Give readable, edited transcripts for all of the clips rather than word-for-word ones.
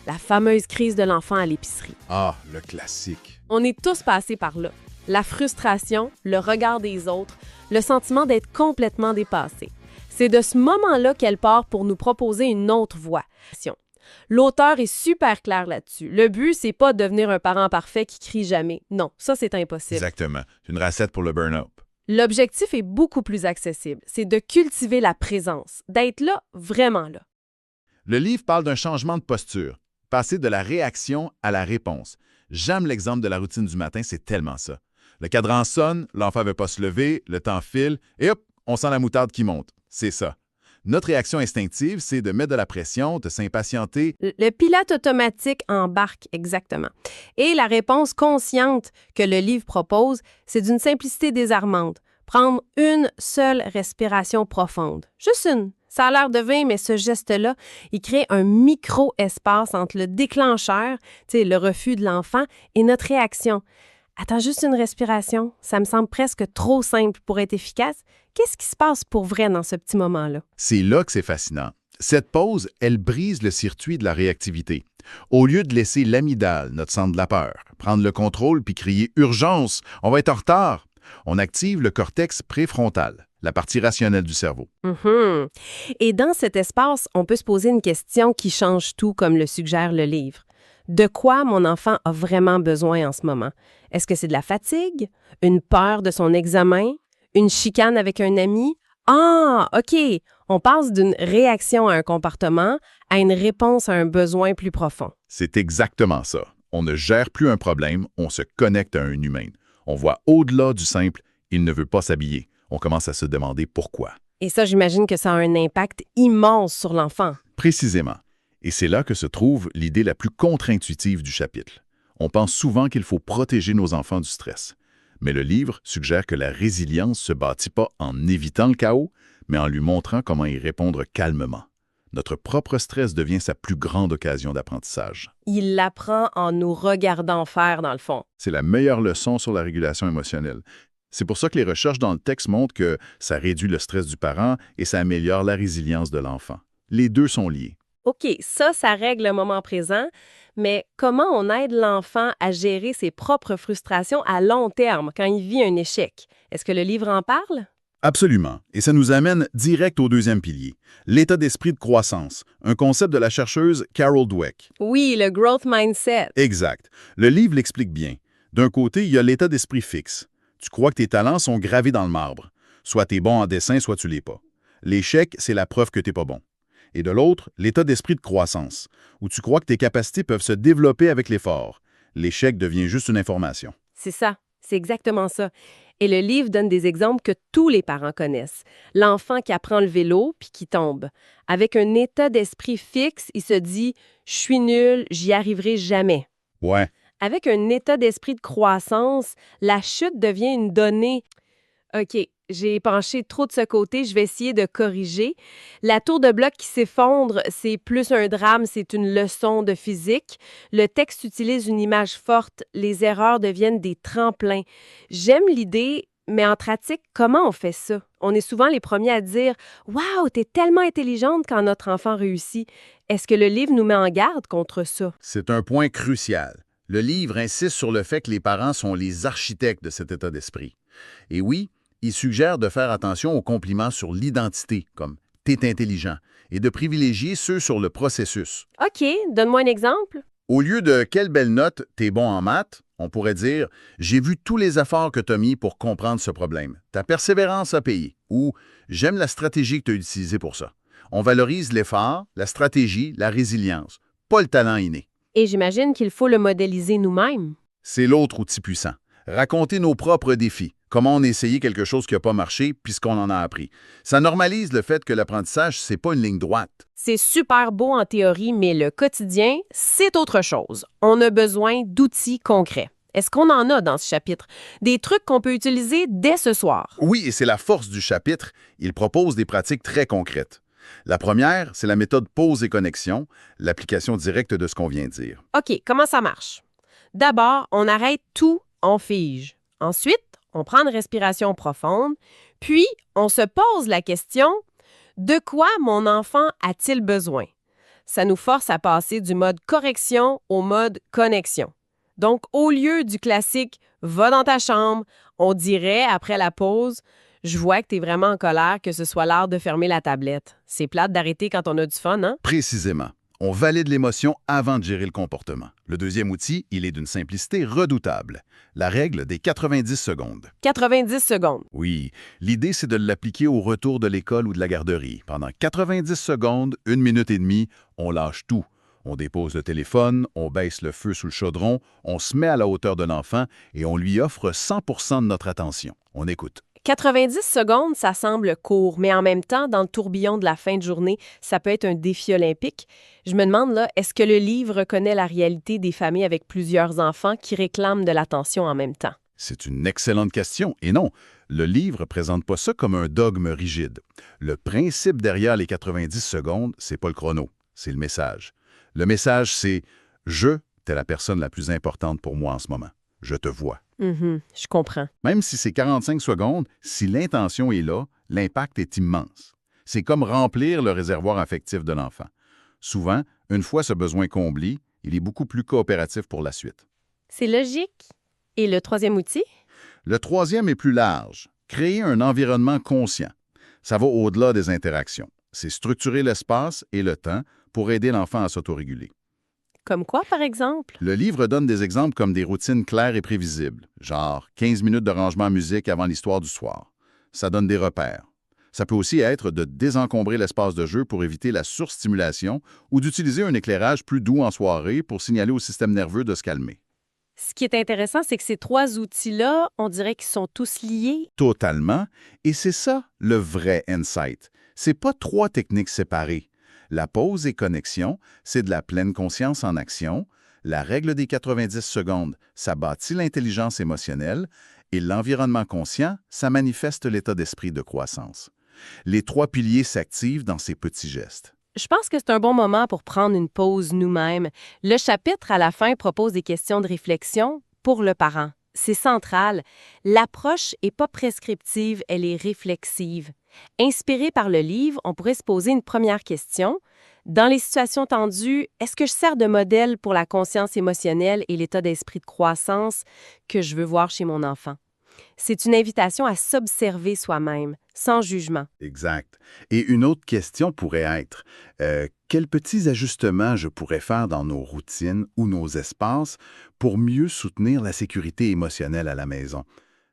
la fameuse crise de l'enfant à l'épicerie. Ah, le classique. On est tous passés par là. La frustration, le regard des autres, le sentiment d'être complètement dépassé. C'est de ce moment-là qu'elle part pour nous proposer une autre voie. L'auteur est super clair là-dessus. Le but, c'est pas de devenir un parent parfait qui crie jamais. Non, ça, c'est impossible. Exactement. C'est une recette pour le burn-out. L'objectif est beaucoup plus accessible. C'est de cultiver la présence, d'être là, vraiment là. Le livre parle d'un changement de posture, passer de la réaction à la réponse. J'aime l'exemple de la routine du matin, c'est tellement ça. Le cadran sonne, l'enfant ne veut pas se lever, le temps file, et hop, on sent la moutarde qui monte. C'est ça. Notre réaction instinctive, c'est de mettre de la pression, de s'impatienter. Le pilote automatique embarque, exactement. Et la réponse consciente que le livre propose, c'est d'une simplicité désarmante. Prendre une seule respiration profonde. Juste une. Ça a l'air de vain, mais ce geste-là, il crée un micro-espace entre le déclencheur, le refus de l'enfant, et notre réaction. Attends, juste une respiration. Ça me semble presque trop simple pour être efficace. Qu'est-ce qui se passe pour vrai dans ce petit moment-là? C'est là que c'est fascinant. Cette pause, elle brise le circuit de la réactivité. Au lieu de laisser l'amygdale, notre centre de la peur, prendre le contrôle puis crier « Urgence! On va être en retard! », on active le cortex préfrontal, la partie rationnelle du cerveau. Et dans cet espace, on peut se poser une question qui change tout, comme le suggère le livre. De quoi mon enfant a vraiment besoin en ce moment? Est-ce que c'est de la fatigue? Une peur de son examen? Une chicane avec un ami? Ah, OK! On passe d'une réaction à un comportement à une réponse à un besoin plus profond. C'est exactement ça. On ne gère plus un problème, on se connecte à un humain. On voit au-delà du simple « il ne veut pas s'habiller ». On commence à se demander pourquoi. Et ça, j'imagine que ça a un impact immense sur l'enfant. Précisément. Et c'est là que se trouve l'idée la plus contre-intuitive du chapitre. On pense souvent qu'il faut protéger nos enfants du stress. Mais le livre suggère que la résilience ne se bâtit pas en évitant le chaos, mais en lui montrant comment y répondre calmement. Notre propre stress devient sa plus grande occasion d'apprentissage. Il l'apprend en nous regardant faire, dans le fond. C'est la meilleure leçon sur la régulation émotionnelle. C'est pour ça que les recherches dans le texte montrent que ça réduit le stress du parent et ça améliore la résilience de l'enfant. Les deux sont liés. OK, ça règle le moment présent, mais comment on aide l'enfant à gérer ses propres frustrations à long terme quand il vit un échec? Est-ce que le livre en parle? Absolument. Et ça nous amène direct au deuxième pilier, l'état d'esprit de croissance, un concept de la chercheuse Carol Dweck. Oui, le growth mindset. Exact. Le livre l'explique bien. D'un côté, il y a l'état d'esprit fixe. Tu crois que tes talents sont gravés dans le marbre. Soit tu es bon en dessin, soit tu l'es pas. L'échec, c'est la preuve que tu n'es pas bon. Et de l'autre, l'état d'esprit de croissance, où tu crois que tes capacités peuvent se développer avec l'effort. L'échec devient juste une information. C'est ça, c'est exactement ça. Et le livre donne des exemples que tous les parents connaissent. L'enfant qui apprend le vélo puis qui tombe. Avec un état d'esprit fixe, il se dit « je suis nul, j'y arriverai jamais ». Ouais. Avec un état d'esprit de croissance, la chute devient une donnée. OK, j'ai penché trop de ce côté, je vais essayer de corriger. La tour de bloc qui s'effondre, c'est plus un drame, c'est une leçon de physique. Le texte utilise une image forte, les erreurs deviennent des tremplins. J'aime l'idée, mais en pratique, comment on fait ça? On est souvent les premiers à dire « Wow, t'es tellement intelligente quand notre enfant réussit ». Est-ce que le livre nous met en garde contre ça? C'est un point crucial. Le livre insiste sur le fait que les parents sont les architectes de cet état d'esprit. Et oui, il suggère de faire attention aux compliments sur l'identité, comme « t'es intelligent », et de privilégier ceux sur le processus. OK, donne-moi un exemple. Au lieu de « quelle belle note, t'es bon en maths », on pourrait dire « j'ai vu tous les efforts que t'as mis pour comprendre ce problème. Ta persévérance a payé » ou « j'aime la stratégie que t'as utilisée pour ça ». On valorise l'effort, la stratégie, la résilience, pas le talent inné. Et j'imagine qu'il faut le modéliser nous-mêmes. C'est l'autre outil puissant. Raconter nos propres défis. Comment on a essayé quelque chose qui n'a pas marché puisqu'on en a appris. Ça normalise le fait que l'apprentissage, c'est pas une ligne droite. C'est super beau en théorie, mais le quotidien, c'est autre chose. On a besoin d'outils concrets. Est-ce qu'on en a dans ce chapitre? Des trucs qu'on peut utiliser dès ce soir? Oui, et c'est la force du chapitre. Il propose des pratiques très concrètes. La première, c'est la méthode pause et connexion, l'application directe de ce qu'on vient de dire. OK, comment ça marche? D'abord, on arrête tout, on fige. Ensuite, on prend une respiration profonde, puis on se pose la question « De quoi mon enfant a-t-il besoin? » ça nous force à passer du mode correction au mode connexion. Donc, au lieu du classique « va dans ta chambre », on dirait, après la pause, « je vois que tu es vraiment en colère, que ce soit l'heure de fermer la tablette ». C'est plate d'arrêter quand on a du fun, hein? Précisément. On valide l'émotion avant de gérer le comportement. Le deuxième outil, il est d'une simplicité redoutable. La règle des 90 secondes. 90 secondes. Oui, l'idée, c'est de l'appliquer au retour de l'école ou de la garderie. Pendant 90 secondes, 1 minute et demie, on lâche tout. On dépose le téléphone, on baisse le feu sous le chaudron, on se met à la hauteur de l'enfant et on lui offre 100% de notre attention. On écoute. 90 secondes, ça semble court, mais en même temps, dans le tourbillon de la fin de journée, ça peut être un défi olympique. Je me demande, là, est-ce que le livre reconnaît la réalité des familles avec plusieurs enfants qui réclament de l'attention en même temps? C'est une excellente question. Et non, le livre ne présente pas ça comme un dogme rigide. Le principe derrière les 90 secondes, c'est pas le chrono, c'est le message. Le message, c'est « Je, t'es la personne la plus importante pour moi en ce moment. Je te vois. » Je comprends. Même si c'est 45 secondes, si l'intention est là, l'impact est immense. C'est comme remplir le réservoir affectif de l'enfant. Souvent, une fois ce besoin comblé, il est beaucoup plus coopératif pour la suite. C'est logique. Et le troisième outil? Le troisième est plus large. Créer un environnement conscient. Ça va au-delà des interactions. C'est structurer l'espace et le temps pour aider l'enfant à s'autoréguler. Comme quoi, par exemple? Le livre donne des exemples comme des routines claires et prévisibles, genre 15 minutes de rangement musique avant l'histoire du soir. Ça donne des repères. Ça peut aussi être de désencombrer l'espace de jeu pour éviter la surstimulation ou d'utiliser un éclairage plus doux en soirée pour signaler au système nerveux de se calmer. Ce qui est intéressant, c'est que ces trois outils-là, on dirait qu'ils sont tous liés. Totalement. Et c'est ça, le vrai insight. C'est pas trois techniques séparées. La pause et connexion, c'est de la pleine conscience en action. La règle des 90 secondes, ça bâtit l'intelligence émotionnelle. Et l'environnement conscient, ça manifeste l'état d'esprit de croissance. Les trois piliers s'activent dans ces petits gestes. Je pense que c'est un bon moment pour prendre une pause nous-mêmes. Le chapitre, à la fin, propose des questions de réflexion pour le parent. C'est central. L'approche n'est pas prescriptive, elle est réflexive. Inspiré par le livre, on pourrait se poser une première question. Dans les situations tendues, est-ce que je sers de modèle pour la conscience émotionnelle et l'état d'esprit de croissance que je veux voir chez mon enfant? C'est une invitation à s'observer soi-même, sans jugement. Exact. Et une autre question pourrait être, quels petits ajustements je pourrais faire dans nos routines ou nos espaces pour mieux soutenir la sécurité émotionnelle à la maison?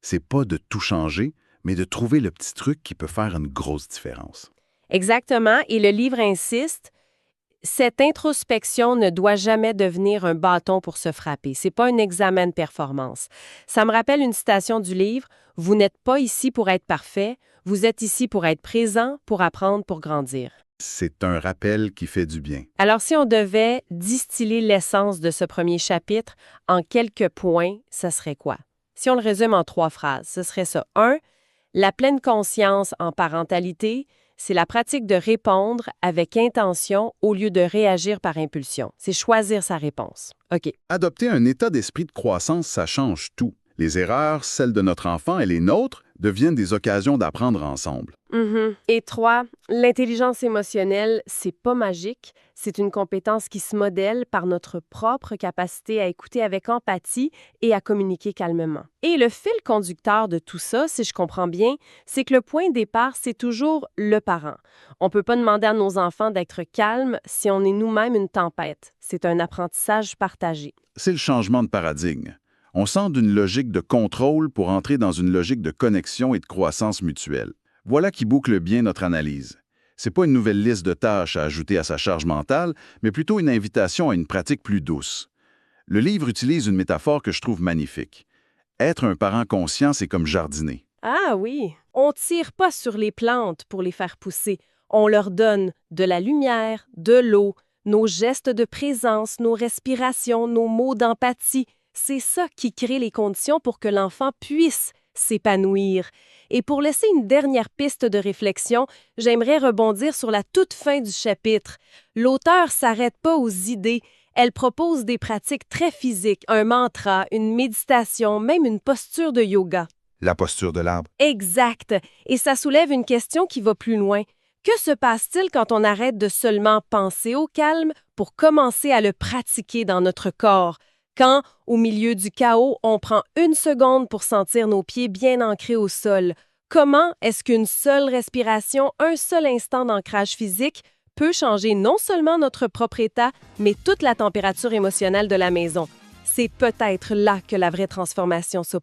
C'est pas de tout changer, mais de trouver le petit truc qui peut faire une grosse différence. Exactement, et le livre insiste, cette introspection ne doit jamais devenir un bâton pour se frapper. C'est pas un examen de performance. Ça me rappelle une citation du livre, « Vous n'êtes pas ici pour être parfait, vous êtes ici pour être présent, pour apprendre, pour grandir. » C'est un rappel qui fait du bien. Alors, si on devait distiller l'essence de ce premier chapitre en quelques points, ce serait quoi? Si on le résume en 3 phrases, ce serait ça. 1. La pleine conscience en parentalité, c'est la pratique de répondre avec intention au lieu de réagir par impulsion. C'est choisir sa réponse. OK. Adopter un état d'esprit de croissance, ça change tout. Les erreurs, celles de notre enfant et les nôtres, deviennent des occasions d'apprendre ensemble. Et 3, l'intelligence émotionnelle, c'est pas magique. C'est une compétence qui se modèle par notre propre capacité à écouter avec empathie et à communiquer calmement. Et le fil conducteur de tout ça, si je comprends bien, c'est que le point de départ, c'est toujours le parent. On peut pas demander à nos enfants d'être calmes si on est nous-mêmes une tempête. C'est un apprentissage partagé. C'est le changement de paradigme. On sort d'une logique de contrôle pour entrer dans une logique de connexion et de croissance mutuelle. Voilà qui boucle bien notre analyse. C'est pas une nouvelle liste de tâches à ajouter à sa charge mentale, mais plutôt une invitation à une pratique plus douce. Le livre utilise une métaphore que je trouve magnifique. Être un parent conscient, c'est comme jardiner. Ah oui, on tire pas sur les plantes pour les faire pousser. On leur donne de la lumière, de l'eau, nos gestes de présence, nos respirations, nos mots d'empathie. C'est ça qui crée les conditions pour que l'enfant puisse s'épanouir. Et pour laisser une dernière piste de réflexion, j'aimerais rebondir sur la toute fin du chapitre. L'auteure s'arrête pas aux idées. Elle propose des pratiques très physiques, un mantra, une méditation, même une posture de yoga. La posture de l'arbre. Exact. Et ça soulève une question qui va plus loin. Que se passe-t-il quand on arrête de seulement penser au calme pour commencer à le pratiquer dans notre corps? Quand, au milieu du chaos, on prend une seconde pour sentir nos pieds bien ancrés au sol? Comment est-ce qu'une seule respiration, un seul instant d'ancrage physique peut changer non seulement notre propre état, mais toute la température émotionnelle de la maison? C'est peut-être là que la vraie transformation s'opère.